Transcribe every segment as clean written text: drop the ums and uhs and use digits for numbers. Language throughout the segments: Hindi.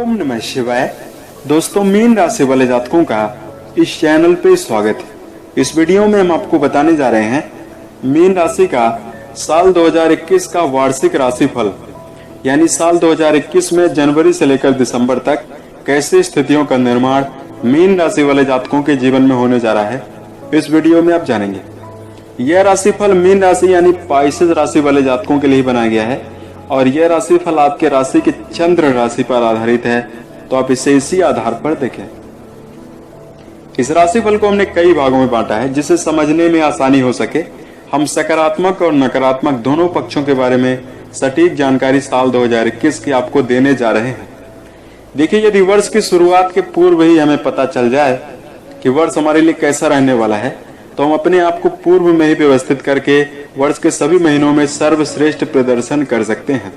ओम नमः शिवाय। दोस्तों, मीन राशि वाले जातकों का इस चैनल पे स्वागत है। इस वीडियो में हम आपको बताने जा रहे हैं मीन राशि का साल 2021 का वार्षिक राशिफल, यानी साल 2021 में जनवरी से लेकर दिसंबर तक कैसे स्थितियों का निर्माण मीन राशि वाले जातकों के जीवन में होने जा रहा है, इस वीडियो में आप जानेंगे। यह राशिफल मीन राशि यानी पाइसेस राशि वाले जातकों के लिए बनाया गया है और यह राशिफल आपके राशि की चंद्र राशि पर आधारित है, तो आप इसे इसी आधार पर देखें। इस राशिफल को हमने कई भागों में बांटा है जिससे समझने में आसानी हो सके। हम सकारात्मक और नकारात्मक दोनों पक्षों के बारे में सटीक जानकारी साल 2021 की आपको देने जा रहे हैं। देखिए, यदि वर्ष की शुरुआत के पूर्व ही हमें पता चल जाए कि वर्ष हमारे लिए कैसा रहने वाला है, तो हम अपने आप को पूर्व में ही व्यवस्थित करके वर्ष के सभी महीनों में सर्वश्रेष्ठ प्रदर्शन कर सकते हैं।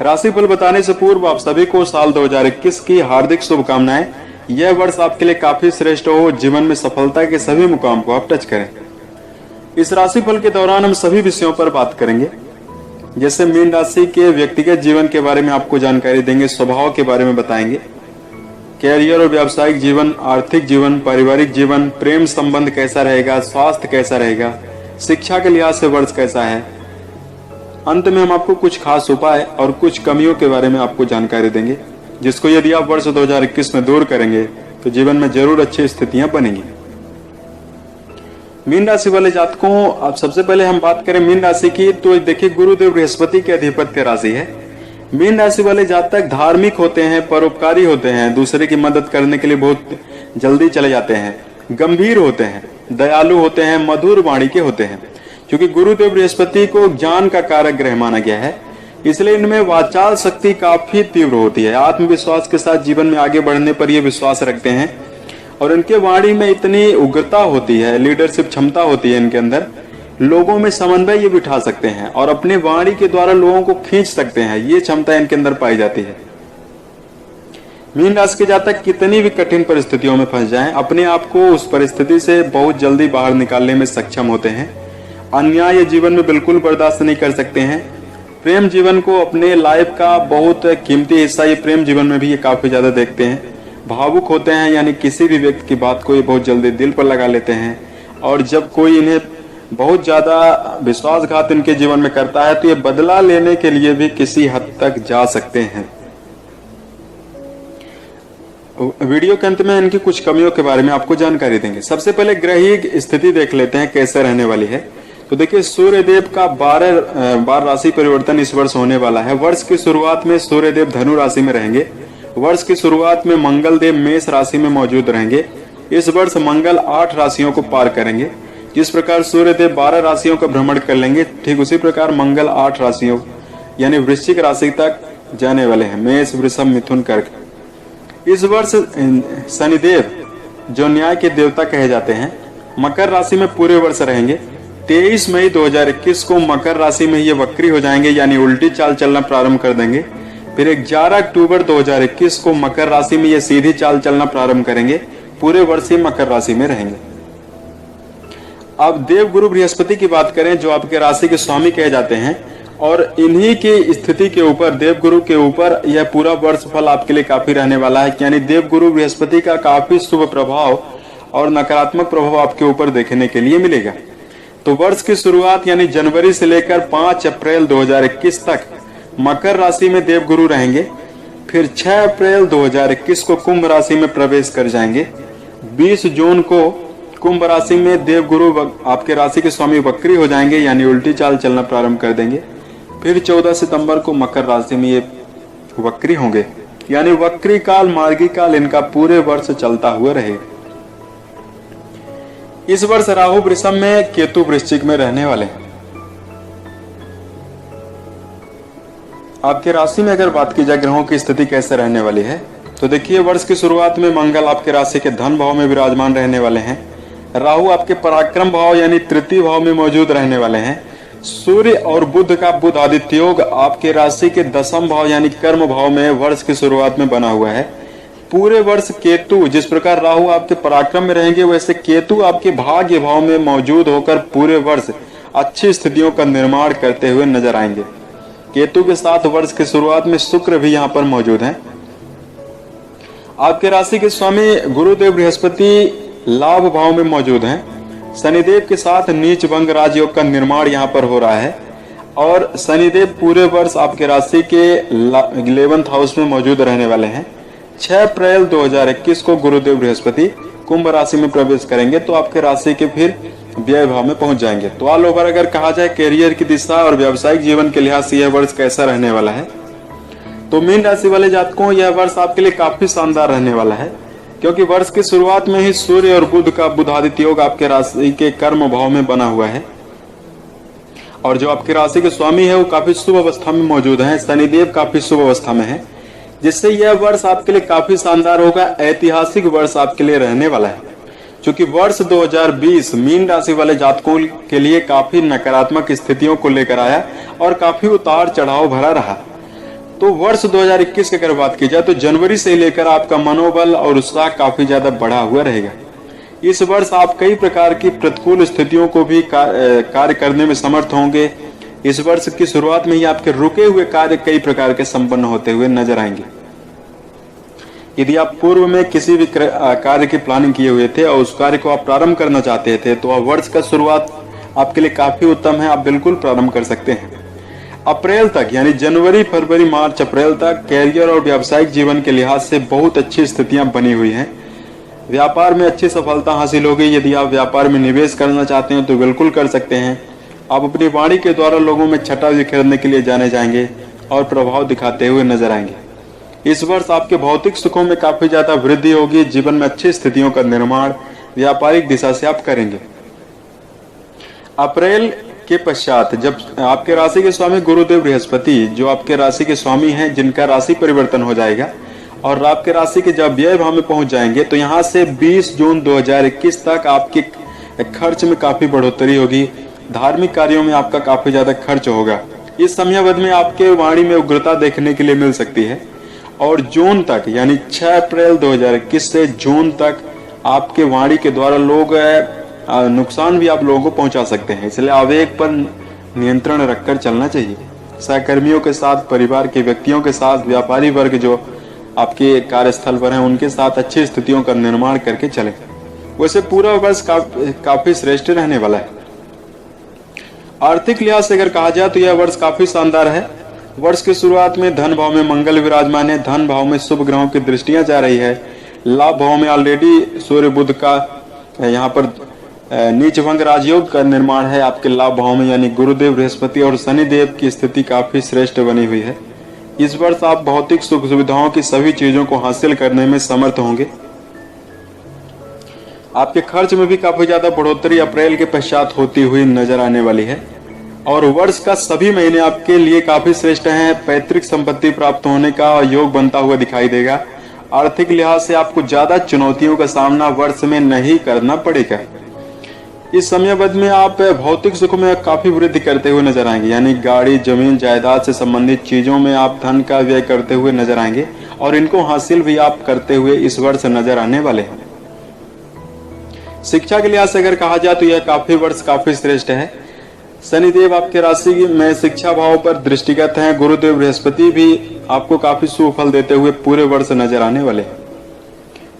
राशिफल बताने से पूर्व आप सभी को साल 2021 की हार्दिक शुभकामनाएं। यह वर्ष आपके लिए काफी श्रेष्ठ हो, जीवन में सफलता के सभी मुकाम को आप टच करें। इस राशिफल के दौरान हम सभी विषयों पर बात करेंगे, जैसे मीन राशि के व्यक्तिगत जीवन के बारे में आपको जानकारी देंगे, स्वभाव के बारे में बताएंगे, कैरियर और व्यावसायिक जीवन, आर्थिक जीवन, पारिवारिक जीवन, प्रेम संबंध कैसा रहेगा, स्वास्थ्य कैसा रहेगा, शिक्षा के लिहाज से वर्ष कैसा है। अंत में हम आपको कुछ खास उपाय और कुछ कमियों के बारे में आपको जानकारी देंगे, जिसको यदि आप वर्ष 2021 में दूर करेंगे तो जीवन में जरूर अच्छी स्थितियां बनेंगी। मीन राशि वाले जातकों, अब सबसे पहले हम बात करें मीन राशि की, तो देखिए गुरुदेव बृहस्पति की अधिपत्य राशि है। मीन राशि वाले जातक धार्मिक होते हैं, परोपकारी होते हैं, दूसरे की मदद करने के लिए बहुत जल्दी चले जाते हैं, गंभीर होते हैं, दयालु होते हैं, मधुर वाणी के होते हैं। क्योंकि गुरुदेव बृहस्पति को ज्ञान का कारक ग्रह माना गया है, इसलिए इनमें वाचाल शक्ति काफी तीव्र होती है। आत्मविश्वास के साथ जीवन में आगे बढ़ने पर ये विश्वास रखते हैं और इनके वाणी में इतनी उग्रता होती है, लीडरशिप क्षमता होती है इनके अंदर, लोगों में समन्वय ये बिठा सकते हैं और अपने वाणी के द्वारा लोगों को खींच सकते हैं। ये क्षमता इनके अंदर पाई जाती है। मीन राशि के जातक कितनी भी कठिन परिस्थितियों में फंस जाएं, अपने आप को उस परिस्थिति से बहुत जल्दी बाहर निकालने में सक्षम होते हैं। अन्याय जीवन में बिल्कुल बर्दाश्त नहीं कर सकते हैं। प्रेम जीवन को अपने लाइफ का बहुत कीमती हिस्सा ये प्रेम जीवन में भी ये काफी ज्यादा देखते हैं। भावुक होते हैं, यानी किसी भी व्यक्ति की बात को ये बहुत जल्दी दिल पर लगा लेते हैं और जब कोई इन्हें बहुत ज्यादा विश्वासघात इनके जीवन में करता है तो ये बदला लेने के लिए भी किसी हद तक जा सकते हैं। वीडियो के अंत में इनकी कुछ कमियों के बारे में आपको जानकारी देंगे। सबसे पहले ग्रहीय स्थिति देख लेते हैं कैसे रहने वाली है। तो देखिए, सूर्यदेव का 12 बार राशि परिवर्तन इस वर्ष होने वाला है। वर्ष की शुरुआत में सूर्यदेव धनु राशि में रहेंगे। वर्ष की शुरुआत में मंगल देव मेष राशि में मौजूद रहेंगे। इस वर्ष मंगल 8 राशियों को पार करेंगे। जिस प्रकार सूर्यदेव 12 राशियों का भ्रमण कर लेंगे, ठीक उसी प्रकार मंगल 8 राशियों यानी वृश्चिक राशि तक जाने वाले हैं, मेष, वृषभ, मिथुन, कर्क। इस वर्ष शनिदेव, जो न्याय के देवता कहे जाते हैं, मकर राशि में पूरे वर्ष रहेंगे। 23 मई 2021 को मकर राशि में ये वक्री हो जाएंगे, यानी उल्टी चाल चलना प्रारंभ कर देंगे। फिर 11 अक्टूबर 2021 को मकर राशि में ये सीधी चाल चलना प्रारंभ करेंगे। पूरे वर्ष ये मकर राशि में रहेंगे। अब देव गुरु बृहस्पति की बात करें, जो आपके राशि के स्वामी कहे जाते हैं, और इन्हीं की स्थिति के ऊपर, देव गुरु के ऊपर यह पूरा वर्ष फल आपके लिए काफी रहने वाला है। यानी देव गुरु बृहस्पति का काफी शुभ प्रभाव और नकारात्मक प्रभाव आपके ऊपर देखने के लिए मिलेगा। तो वर्ष की शुरुआत यानी जनवरी से लेकर 5 अप्रैल 2021 तक मकर राशि में देव गुरु रहेंगे। फिर 6 अप्रैल 2021 को कुंभ राशि में प्रवेश कर जाएंगे। 20 जून को कुंभ राशि में देव गुरु आपके राशि के स्वामी वक्री हो जाएंगे, यानी उल्टी चाल चलना प्रारंभ कर देंगे। फिर 14 सितंबर को मकर राशि में ये वक्री होंगे, यानी वक्री काल, मार्गी काल इनका पूरे वर्ष चलता हुआ रहेगा। इस वर्ष राहु वृषभ में, केतु वृश्चिक में रहने वाले हैं। आपके राशि में अगर बात की जाए ग्रहों की स्थिति कैसे रहने वाली है, तो देखिए, वर्ष की शुरुआत में मंगल आपके राशि के धन भाव में विराजमान रहने वाले हैं। राहु आपके पराक्रम भाव यानी तृतीय भाव में मौजूद रहने वाले हैं। सूर्य और बुध का बुध आदित्य योग आपके राशि के 10वें भाव यानी कर्म भाव में वर्ष की शुरुआत में बना हुआ है। पूरे वर्ष केतु, जिस प्रकार राहु आपके पराक्रम में रहेंगे, वैसे केतु आपके भाग्य भाव में मौजूद होकर पूरे वर्ष अच्छी स्थितियों का निर्माण करते हुए नजर आएंगे। केतु के साथ वर्ष की शुरुआत में शुक्र भी यहाँ पर मौजूद हैं। आपके राशि के स्वामी गुरुदेव बृहस्पति लाभ भाव में मौजूद हैं। शनिदेव के साथ नीच भंग राजयोग का निर्माण यहाँ पर हो रहा है और शनिदेव पूरे वर्ष आपके राशि के 11th हाउस में मौजूद रहने वाले हैं। 6 अप्रैल 2021 को गुरुदेव बृहस्पति कुंभ राशि में प्रवेश करेंगे तो आपके राशि के फिर व्यय भाव में पहुंच जाएंगे। तो ऑल ओवर अगर कहा जाए कैरियर की दिशा और व्यावसायिक जीवन के लिहाज से यह वर्ष कैसा रहने वाला है, तो मीन राशि वाले जातकों यह वर्ष आपके लिए काफी शानदार रहने वाला है, क्योंकि वर्ष की शुरुआत में ही सूर्य और बुध का बुधादित्य योग आपके राशि के कर्म भाव में बना हुआ है और जो आपकी राशि के स्वामी है वो काफी शुभ अवस्था में मौजूद है। शनिदेव काफी शुभ अवस्था में है, जिससे यह वर्ष आपके लिए काफी शानदार होगा। ऐतिहासिक वर्ष आपके लिए रहने वाला है, क्योंकि वर्ष 2020 मीन राशि वाले जातकों के लिए काफी नकारात्मक स्थितियों को लेकर आया और काफी उतार चढ़ाव भरा रहा। तो वर्ष 2021 की अगर बात की जाए तो जनवरी से लेकर आपका मनोबल और उत्साह काफी ज्यादा बढ़ा हुआ रहेगा। इस वर्ष आप कई प्रकार की प्रतिकूल स्थितियों को भी कार्य करने में समर्थ होंगे। इस वर्ष की शुरुआत में ही आपके रुके हुए कार्य कई प्रकार के संपन्न होते हुए नजर आएंगे। यदि आप पूर्व में किसी भी कार्य की प्लानिंग किए हुए थे और उस कार्य को आप प्रारंभ करना चाहते थे तो वर्ष का शुरुआत आपके लिए काफी उत्तम है, आप बिल्कुल प्रारंभ कर सकते हैं। अप्रैल तक यानी जनवरी, फरवरी, मार्च, अप्रैल तक कैरियर और व्यावसायिक जीवन के लिहाज से बहुत अच्छी स्थितियां बनी हुई हैं। व्यापार में अच्छी सफलता हासिल होगी। यदि आप व्यापार में निवेश करना चाहते हैं तो बिल्कुल कर सकते हैं। आप अपनी वाणी के द्वारा लोगों में छठा बिखेरने के लिए जाने जाएंगे और प्रभाव दिखाते हुए नजर आएंगे। इस वर्ष आपके भौतिक सुखों में काफी ज्यादा वृद्धि होगी। जीवन में अच्छी स्थितियों का निर्माण व्यापारिक दिशा से आप करेंगे। अप्रैल के पश्चात जब आपके राशि के स्वामी गुरुदेव बृहस्पति जो आपके राशि के स्वामी हैं, जिनका राशि परिवर्तन हो जाएगा और आपके राशि के जब व्यय भाव में पहुंच जाएंगे तो यहाँ से 20 जून 2021 तक आपके खर्च में काफी बढ़ोतरी होगी। धार्मिक कार्यों में आपका काफी ज्यादा खर्च होगा। इस समयावधि में आपके वाणी में उग्रता देखने के लिए मिल सकती है और जून तक यानी 6 अप्रैल 2021 से जून तक आपके वाणी के द्वारा लोग नुकसान भी आप लोगों को पहुंचा सकते हैं। इसलिए आवेग पर नियंत्रण रखकर चलना चाहिए। सहकर्मियों के साथ, परिवार के व्यक्तियों के साथ, व्यापारी वर्ग जो आपके कार्यस्थल पर हैं उनके साथ अच्छी स्थितियों का निर्माण करके चलें। वैसे पूरा वर्ष काफी श्रेष्ठ रहने वाला है। आर्थिक लिहाज से अगर कहा जाए तो यह वर्ष काफी शानदार है। वर्ष की शुरुआत में धन भाव में मंगल विराजमान है। धन भाव में शुभ ग्रहों की दृष्टियां जा रही है। लाभ भाव में ऑलरेडी सूर्य बुध का यहाँ पर नीच भंग राजयोग का निर्माण है आपके लाभ भाव में, यानी गुरुदेव बृहस्पति और शनिदेव की स्थिति काफी श्रेष्ठ बनी हुई है। इस वर्ष आप भौतिक सुख सुविधाओं की सभी चीजों को हासिल करने में समर्थ होंगे। आपके खर्च में भी काफी ज्यादा बढ़ोतरी अप्रैल के पश्चात होती हुई नजर आने वाली है और वर्ष का सभी महीने आपके लिए काफी श्रेष्ठ हैं। पैतृक संपत्ति प्राप्त होने का योग बनता हुआ दिखाई देगा। आर्थिक लिहाज से आपको ज्यादा चुनौतियों का सामना वर्ष में नहीं करना पड़ेगा। इस समयावधि में आप भौतिक सुख में काफी वृद्धि करते हुए नजर आएंगे, यानी गाड़ी, जमीन, जायदाद से संबंधित चीजों में आप धन का व्यय करते हुए नजर आएंगे और इनको हासिल भी आप करते हुए इस वर्ष नजर आने वाले हैं। शिक्षा के लिहाज से अगर कहा जाए तो यह काफी वर्ष काफी श्रेष्ठ है। शनिदेव आपके राशि में शिक्षा भाव पर दृष्टिगत हैं। गुरुदेव बृहस्पति भी आपको काफी शुभ फल देते हुए पूरे वर्ष नजर आने वाले हैं।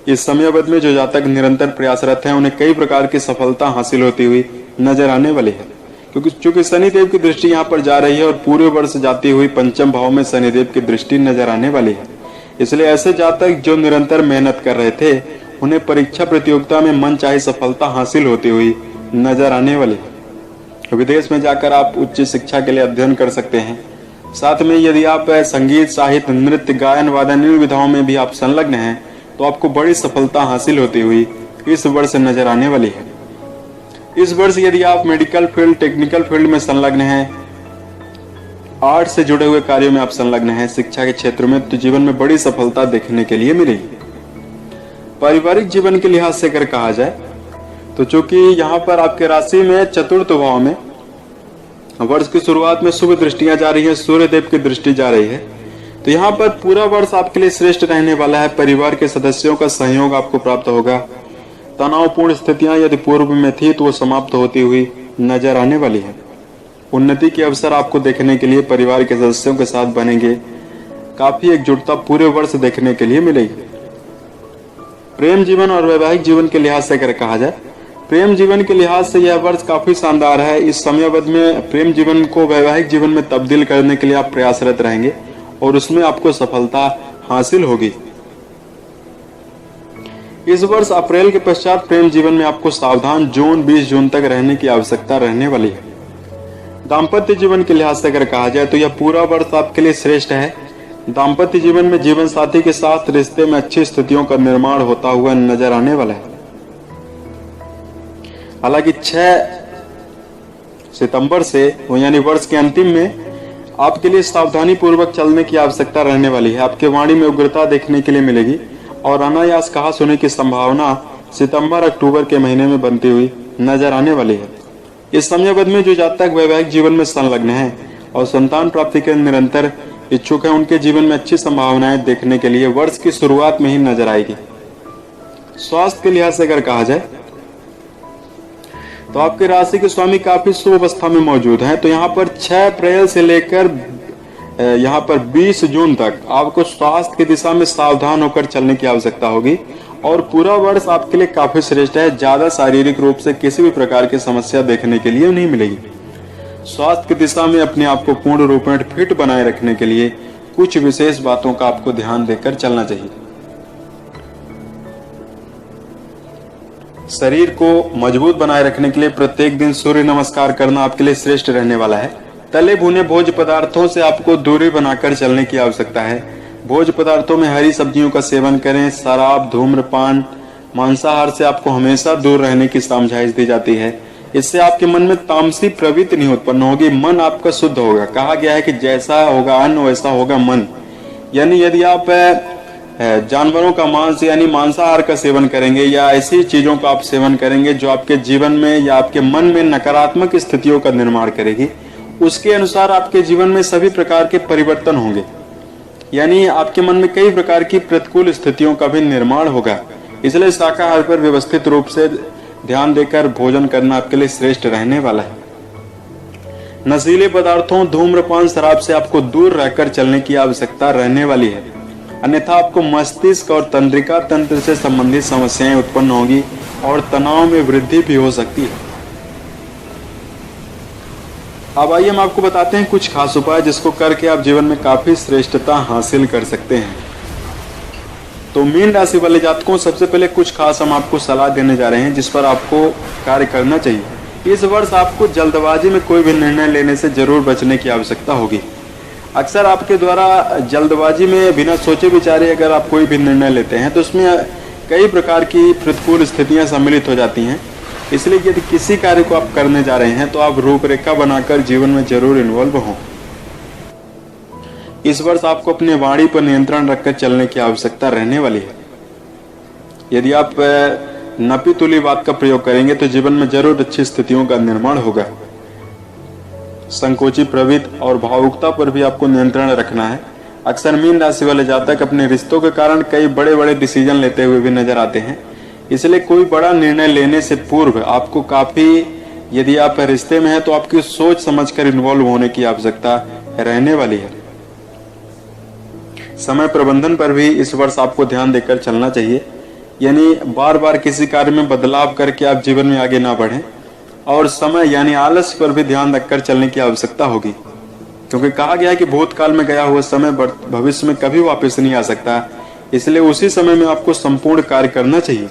इस समयावधि में जो जातक निरंतर प्रयासरत हैं उन्हें कई प्रकार की सफलता हासिल होती हुई नजर आने वाली है, क्योंकि चूंकि शनिदेव की दृष्टि यहाँ पर जा रही है और पूरे वर्ष जाती हुई पंचम भाव में शनिदेव की दृष्टि नजर आने वाली है। इसलिए ऐसे जातक जो निरंतर मेहनत कर रहे थे उन्हें परीक्षा प्रतियोगिता में मन चाहे सफलता हासिल होती हुई नजर आने वाली है। विदेश में जाकर आप उच्च शिक्षा के लिए अध्ययन कर सकते हैं। साथ में यदि आप संगीत, साहित्य, नृत्य, गायन, वादन इन विधाओं में भी आप संलग्न हैं तो आपको बड़ी सफलता हासिल होती हुई इस वर्ष नजर आने वाली है। इस वर्ष यदि आप मेडिकल फील्ड, टेक्निकल फील्ड में संलग्न हैं, आर्ट से जुड़े हुए कार्यों में आप संलग्न हैं, शिक्षा के क्षेत्र में, तो जीवन में बड़ी सफलता देखने के लिए मिलेगी। पारिवारिक जीवन के लिहाज से अगर कहा जाए तो चूंकि यहाँ पर आपके राशि में चतुर्थ भाव में वर्ष की शुरुआत में शुभ दृष्टियां जा रही है, सूर्य देव की दृष्टि जा रही है, तो यहाँ पर पूरा वर्ष आपके लिए श्रेष्ठ रहने वाला है। परिवार के सदस्यों का सहयोग आपको प्राप्त होगा। तनावपूर्ण स्थितियां यदि पूर्व में थी तो वो समाप्त होती हुई नजर आने वाली है। उन्नति के अवसर आपको देखने के लिए परिवार के सदस्यों के साथ बनेंगे। काफी एकजुटता पूरे वर्ष देखने के लिए मिलेगी। प्रेम जीवन और वैवाहिक जीवन के लिहाज से अगर कहा जाए, प्रेम जीवन के लिहाज से यह वर्ष काफी शानदार है। इस समयावधि में प्रेम जीवन को वैवाहिक जीवन में तब्दील करने के लिए आप प्रयासरत रहेंगे और उसमें आपको सफलता हासिल होगी। इस वर्ष अप्रैल के पश्चात प्रेम जीवन में आपको सावधान 20 जून तक रहने की आवश्यकता रहने वाली है। दाम्पत्य जीवन के लिहाज से अगर कहा जाए तो यह पूरा वर्ष आपके लिए श्रेष्ठ है। दाम्पत्य जीवन में जीवन साथी के साथ रिश्ते में अच्छी स्थितियों का निर्माण होता हुआ नजर आने वाला है। हालांकि 6 सितंबर से यानी वर्ष के अंतिम में आपके लिए सावधानी पूर्वक चलने की आवश्यकता रहने वाली है। आपके वाणी में उग्रता देखने के लिए मिलेगी और अनायास कहा सुनने की संभावना सितंबर अक्टूबर के महीने में बनती हुई नजर आने वाली है। इस समयावधि में जो जातक वैवाहिक जीवन में संलग्न है और संतान प्राप्ति के निरंतर इच्छुक है, उनके जीवन में अच्छी संभावनाएं देखने के लिए वर्ष की शुरुआत में ही नजर आएगी। स्वास्थ्य के लिहाज से अगर कहा जाए तो आपके राशि के स्वामी काफी शुभ अवस्था में मौजूद हैं। तो यहाँ पर 6 अप्रैल से लेकर यहाँ पर 20 जून तक आपको स्वास्थ्य की दिशा में सावधान होकर चलने की आवश्यकता होगी और पूरा वर्ष आपके लिए काफी श्रेष्ठ है। ज्यादा शारीरिक रूप से किसी भी प्रकार की समस्या देखने के लिए नहीं मिलेगी। स्वास्थ्य की दिशा में अपने आप को पूर्ण रूप में फिट बनाए रखने के लिए कुछ विशेष बातों का आपको ध्यान देकर चलना चाहिए। शरीर को मजबूत बनाए रखने के लिए प्रत्येक दिन सूर्य नमस्कार करना आपके लिए श्रेष्ठ रहने वाला है। तले भुने भोज्य पदार्थों से आपको दूरी बनाकर चलने की आवश्यकता है। भोज्य पदार्थों में हरी सब्जियों का सेवन करें। शराब, धूम्रपान, मांसाहार से आपको हमेशा दूर रहने की समझाइश दी जाती है। इससे आपके मन में तामसी प्रवृत्ति नहीं उत्पन्न होगी, मन आपका शुद्ध होगा। कहा गया है कि जैसा होगा अन्न वैसा होगा मन। यानी यदि आप जानवरों का मांस यानी मांसाहार का सेवन करेंगे या ऐसी चीजों का आप सेवन करेंगे जो आपके जीवन में या आपके मन में नकारात्मक स्थितियों का निर्माण करेगी, उसके अनुसार आपके जीवन में सभी प्रकार के परिवर्तन होंगे। यानी आपके मन में कई प्रकार की प्रतिकूल स्थितियों का भी निर्माण होगा। इसलिए शाकाहार पर व्यवस्थित रूप से ध्यान देकर भोजन करना आपके लिए श्रेष्ठ रहने वाला है। नशीले पदार्थों, धूम्रपान, शराब से आपको दूर रहकर चलने की आवश्यकता रहने वाली है, अन्यथा आपको मस्तिष्क और तंत्रिका तंत्र से संबंधित समस्याएं उत्पन्न होगी और तनाव में वृद्धि भी हो सकती है। अब आइए हम आपको बताते हैं कुछ खास उपाय जिसको करके आप जीवन में काफी श्रेष्ठता हासिल कर सकते हैं। तो मीन राशि वाले जातकों, सबसे पहले कुछ खास हम आपको सलाह देने जा रहे हैं जिस पर आपको कार्य करना चाहिए। इस वर्ष आपको जल्दबाजी में कोई भी निर्णय लेने से जरूर बचने की आवश्यकता होगी। अक्सर आपके द्वारा जल्दबाजी में बिना सोचे विचारे अगर आप कोई भी निर्णय लेते हैं तो उसमें कई प्रकार की प्रतिकूल स्थितियां सम्मिलित हो जाती हैं। इसलिए यदि किसी कार्य को आप करने जा रहे हैं तो आप रूपरेखा बनाकर जीवन में जरूर इन्वॉल्व हों। इस वर्ष आपको अपने वाणी पर नियंत्रण रखकर चलने की आवश्यकता रहने वाली है। यदि आप नपी तुली बात का प्रयोग करेंगे तो जीवन में जरूर अच्छी स्थितियों का निर्माण होगा। संकोची प्रवृत्ति और भावुकता पर भी आपको नियंत्रण रखना है। अक्सर मीन राशि वाले जातक अपने रिश्तों के कारण कई बड़े बड़े डिसीजन लेते हुए भी नजर आते हैं। इसलिए कोई बड़ा निर्णय लेने से पूर्व आपको काफी, यदि आप रिश्ते में हैं तो आपकी सोच समझकर इन्वॉल्व होने की आवश्यकता रहने वाली है। समय प्रबंधन पर भी इस वर्ष आपको ध्यान देकर चलना चाहिए। यानी बार बार किसी कार्य में बदलाव करके आप जीवन में आगे ना बढ़ें और समय यानी आलस्य पर भी ध्यान रखकर चलने की आवश्यकता होगी, क्योंकि कहा गया है कि भूतकाल में गया हुआ समय भविष्य में कभी वापस नहीं आ सकता। इसलिए उसी समय में आपको संपूर्ण कार्य करना चाहिए।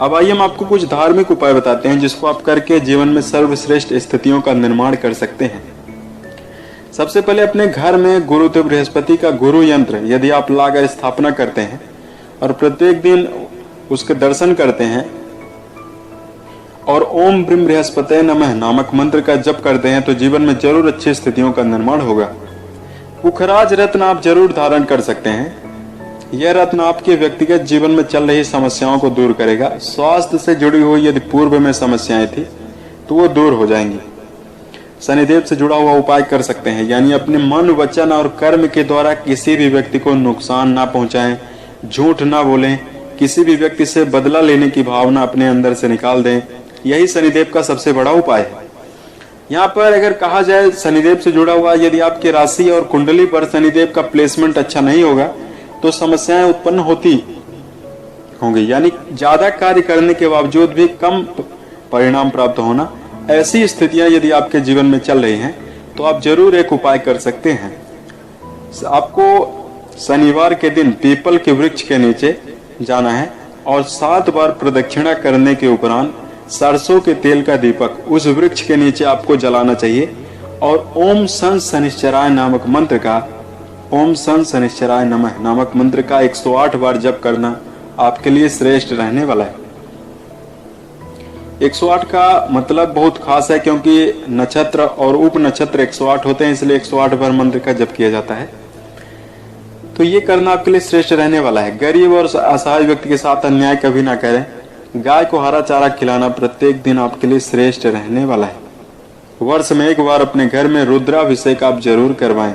अब आइए हम आपको कुछ धार्मिक उपाय बताते हैं जिसको आप करके जीवन में सर्वश्रेष्ठ स्थितियों का निर्माण कर सकते हैं। सबसे पहले अपने घर में गुरुदेव बृहस्पति का गुरु यंत्र यदि आप लाकर स्थापना करते हैं और प्रत्येक दिन उसके दर्शन करते हैं और ओम ब्रह्म बृहस्पति नमः नामक मंत्र का जप करते हैं तो जीवन में जरूर अच्छी स्थितियों का निर्माण होगा। पुखराज रत्न आप जरूर धारण कर सकते हैं। यह रत्न आपके व्यक्तिगत जीवन में चल रही समस्याओं को दूर करेगा। स्वास्थ्य से जुड़ी हुई यदि पूर्व में समस्याएं थी तो वो दूर हो जाएंगी। शनिदेव से जुड़ा हुआ उपाय कर सकते हैं, यानी अपने मन, वचन और कर्म के द्वारा किसी भी व्यक्ति को नुकसान ना पहुंचाएं, झूठ ना बोलें, किसी भी व्यक्ति से बदला लेने की भावना अपने अंदर से निकाल दें। यही शनिदेव का सबसे बड़ा उपाय है। यहाँ पर अगर कहा जाए शनिदेव से जुड़ा हुआ, यदि आपकी राशि और कुंडली पर शनिदेव का प्लेसमेंट अच्छा नहीं होगा तो समस्याएं उत्पन्न होती होंगी, यानी ज्यादा कार्य करने के बावजूद भी कम परिणाम प्राप्त होना। ऐसी स्थितियां यदि आपके जीवन में चल रही हैं तो आप जरूर एक उपाय कर सकते हैं। आपको शनिवार के दिन पीपल के वृक्ष के नीचे जाना है और 7 बार प्रदक्षिणा करने के उपरांत सरसों के तेल का दीपक उस वृक्ष के नीचे आपको जलाना चाहिए और ओम सन शनिश्चराय नामक मंत्र का, ओम सन शनिश्चराय नमः नामक मंत्र का 108 बार जप करना आपके लिए श्रेष्ठ रहने वाला है। 108 का मतलब बहुत खास है, क्योंकि नक्षत्र और उप नक्षत्र 108 होते हैं, इसलिए 108 बार मंत्र का जप किया जाता है। तो ये करना आपके लिए श्रेष्ठ रहने वाला है। गरीब और असहाय व्यक्ति के साथ अन्याय कभी ना करें। गाय को हरा चारा खिलाना प्रत्येक दिन आपके लिए श्रेष्ठ रहने वाला है। वर्ष में एक बार अपने घर में रुद्राभिषेक आप जरूर करवाएं।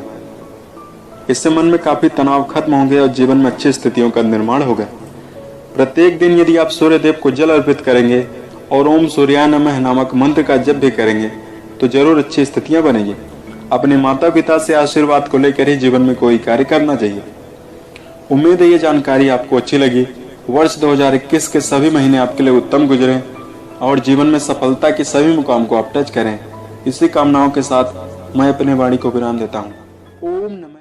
इससे मन में काफी तनाव खत्म होंगे और जीवन में अच्छी स्थितियों का निर्माण होगा। प्रत्येक दिन यदि आप सूर्य देव को जल अर्पित करेंगे और ओम सूर्याय नमः नामक मंत्र का जप भी करेंगे तो जरूर अच्छी स्थितियां बनेगी। अपने माता पिता से आशीर्वाद को लेकर ही जीवन में कोई कार्य करना चाहिए। उम्मीद है ये जानकारी आपको अच्छी लगी। वर्ष 2021 के सभी महीने आपके लिए उत्तम गुजरे और जीवन में सफलता के सभी मुकाम को आप टच करें। इसी कामनाओं के साथ मैं अपने वाणी को विराम देता हूँ। ओम नमः।